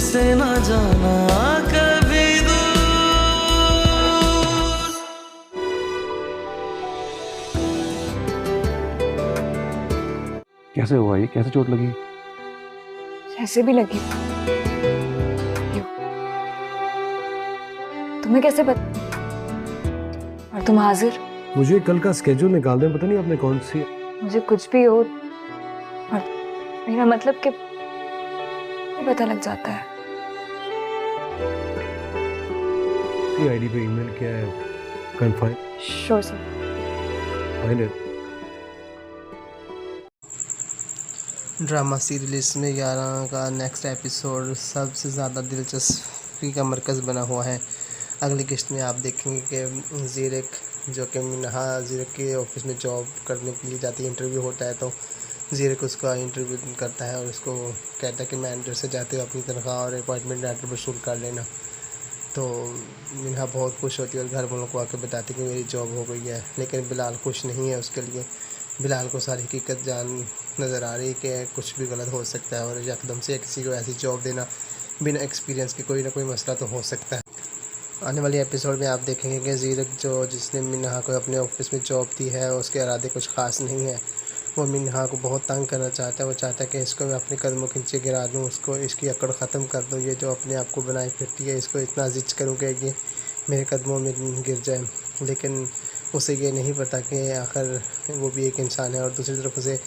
मुझसे न जाना कभी दूर। कैसे हुआ ये? कैसे चोट लगी? जैसे भी लगी। क्यों? तुम्हें कैसे पता? और तुम हाजिर? मुझे कल का स्केड्यूल निकाल दें, पता नहीं आपने कौन सी मुझे कुछ भी हो और मेरा मतलब कि पता लग जाता है। आईडी पे ईमेल किया है। Confirm sure sir. Find drama series में 11 का नेक्स्ट एपिसोड सबसे ज़्यादा दिलचस्पी का मरकज़ बना हुआ है। अगली किस्त में आप देखेंगे कि ज़ीरक जो कि मिनहा ज़ीरक के ऑफिस में जॉब करने के लिए जाती है, इंटरव्यू होता है तो ज़ीरक उसका इंटरव्यू करता है और उसको कहता है कि मैनेजर से जाते हो अपनी तनख्वाह और अपॉइंटमेंट लेटर वसूल कर लेना। तो मिनहा बहुत खुश होती है और घर वालों को आकर बताती है कि मेरी जॉब हो गई है। लेकिन बिलाल खुश नहीं है उसके लिए। बिलाल को सारी हकीकत जान नज़र आ रही है कि कुछ भी गलत हो सकता है और एकदम से किसी को ऐसी जॉब देना बिना एक्सपीरियंस के कोई ना कोई मसला तो हो सकता है। आने वाली एपिसोड में आप देखेंगे कि ज़ीरक जिसने मिनहा को अपने ऑफिस में जॉब दी है उसके इरादे कुछ ख़ास नहीं है। वो मिनहा को बहुत तंग करना चाहता है। वो चाहता है कि इसको मैं अपने कदमों के नीचे गिरा दूँ, उसको इसकी अकड़ ख़त्म कर दूँ। ये जो अपने आप को बनाई फिरती है इसको इतना जिच करूँ कि ये मेरे कदमों में गिर जाए। लेकिन उसे ये नहीं पता कि आखिर वो भी एक इंसान है और दूसरी तरफ उसे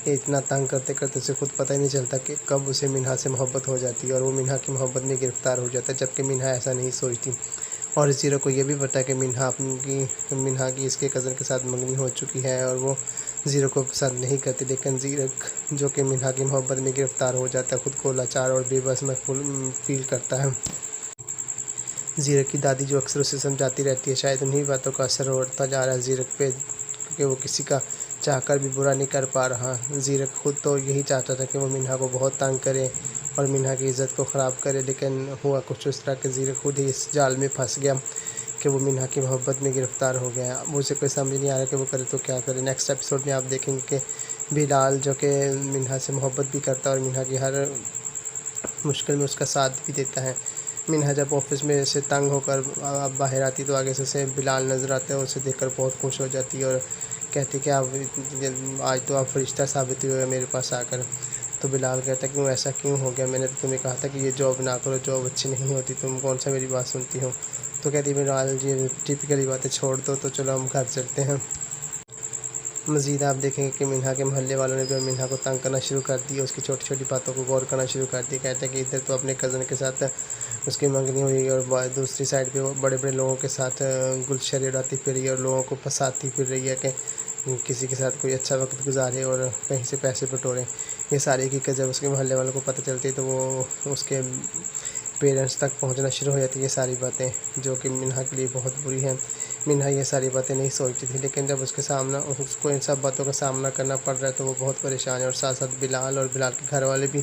इतना तंग करते करते उसे खुद पता ही नहीं चलता कि कब उसे मिनहा से मोहब्बत हो जाती है और वो मिनहा की मोहब्बत में गिरफ़्तार हो जाता है, जबकि मिनहा ऐसा नहीं सोचती। और ज़ीरक को ये भी पता है कि मिनहा की इसके कज़न के साथ मंगनी हो चुकी है और वो ज़ीरक को पसंद नहीं करती। लेकिन ज़ीरक जो कि मिनहा की मोहब्बत में गिरफ़्तार हो जाता है खुद को लाचार और बेबस महसूस फील करता है। ज़ीरक की दादी जो अक्सर उसे समझाती रहती है, शायद उन्हीं बातों का असर होता जा रहा है ज़ीरक पे, क्योंकि वो किसी का चाहकर भी बुरा नहीं कर पा रहा। ज़ीरक खुद तो यही चाहता था कि वो मिनहा को बहुत तंग करे और मिनहा की इज़्ज़त को ख़राब करे, लेकिन हुआ कुछ उस तरह कि ज़ीरक खुद ही इस जाल में फंस गया कि वो मिनहा की मोहब्बत में गिरफ़्तार हो गया। अब उसे कोई समझ नहीं आ रहा कि वो करे तो क्या करे। नेक्स्ट एपिसोड में आप देखेंगे कि बिलाल जो कि मिनहा से मोहब्बत भी करता है और मिनहा की हर मुश्किल में उसका साथ भी देता है। मिनहा जब ऑफिस में से तंग होकर बाहर आती तो आगे से उसे बिलाल नज़र आता है। उसे देखकर बहुत खुश हो जाती है और कहती है कि आप आज तो आप फरिश्ता साबित हुए मेरे पास आकर। तो बिलाल कहता है कि ऐसा क्यों हो गया? मैंने तो तुम्हें कहा था कि ये जॉब ना करो, जॉब अच्छी नहीं होती, तुम कौन सा मेरी बात सुनती हो? तो कहती बिलाल ये टिपिकली बातें छोड़ दो, तो चलो हम घर चलते हैं। मज़ीद आप देखेंगे कि मिनहा के मोहल्ले वालों ने भी मिनहा को तंग करना शुरू कर दिया, उसकी छोटी छोटी बातों को गौर करना शुरू कर दिया। कहते हैं कि इधर तो अपने कज़न के साथ उसकी मंगनी हुई और दूसरी साइड पे वो बड़े बड़े लोगों के साथ गुलशरे उड़ाती फिर रही है और लोगों को फंसाती फिर रही है कि किसी के साथ कोई अच्छा वक्त गुजारे और कहीं से पैसे बटोरें। ये सारी हकीकत जब उसके मोहल्ले वालों को पता चलती है तो वो उसके पेरेंट्स तक पहुंचना शुरू हो जाती है ये सारी बातें, जो कि मिनहा के लिए बहुत बुरी हैं। मिनहा ये सारी बातें नहीं सोचती थी, लेकिन जब उसको इन सब बातों का सामना करना पड़ रहा है तो वो बहुत परेशान है। और साथ साथ बिलाल और बिलाल के घर वाले भी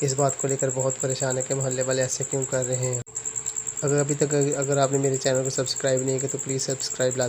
इस बात को लेकर बहुत परेशान है कि मोहल्ले वाले ऐसे क्यों कर रहे हैं। अगर अभी तक अगर आपने मेरे चैनल को सब्सक्राइब नहीं किया तो प्लीज़ सब्सक्राइब लाजमी